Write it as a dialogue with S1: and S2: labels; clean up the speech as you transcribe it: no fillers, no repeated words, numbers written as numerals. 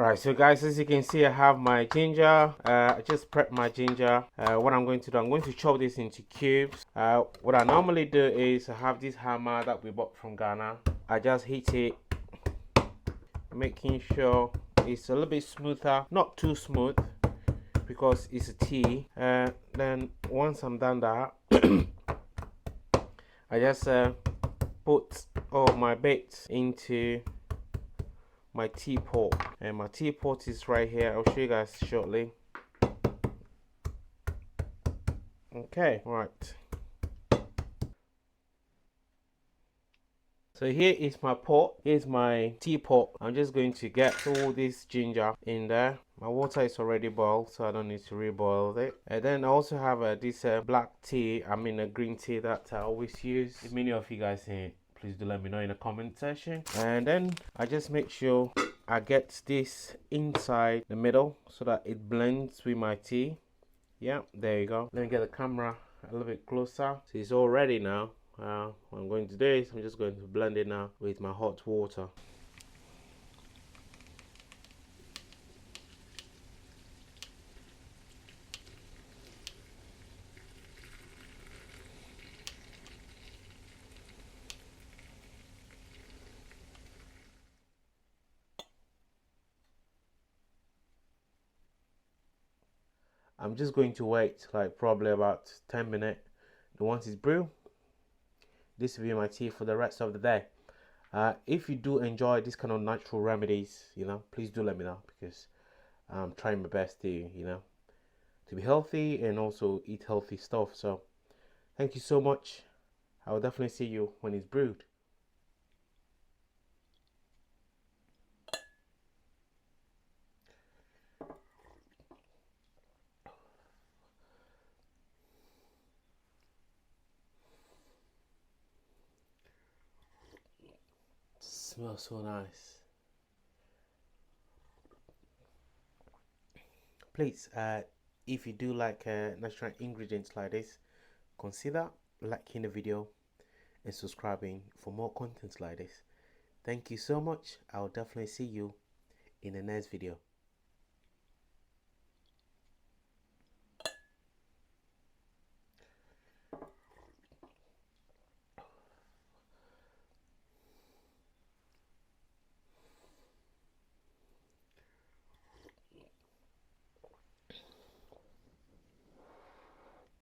S1: Alright, so guys, as you can see, I have my ginger. I just prepped my ginger. What I'm going to do, I'm going to chop this into cubes. What I normally do is I have this hammer that we bought from Ghana. I just hit it, making sure it's a little bit smoother, not too smooth because it's a tea. Then once I'm done that, I just put all my bits into my teapot, and my teapot is right here. I'll show you guys shortly. Okay, right. So here is my pot. Here's my teapot. I'm just going to get all this ginger in there. My water is already boiled, so I don't need to reboil it. And then I also have this black tea, a green tea that I always use. If many of you guys here, please do let me know in the comment section. And then I just make sure I get this inside the middle so that it blends with my tea. Yeah, there you go. Let me get the camera a little bit closer. So it's all ready now. What I'm going to do is I'm just going to blend it now with my hot water. I'm just going to wait like probably about 10 minutes. And once it's brewed, this will be my tea for the rest of the day. If you do enjoy this kind of natural remedies, please do let me know, because I'm trying my best to, to be healthy and also eat healthy stuff. So thank you so much. I will definitely see you when it's brewed. Smells so nice. Please, if you do like natural ingredients like this, consider liking the video and subscribing for more contents like this. Thank you so much. I'll definitely see you in the next video.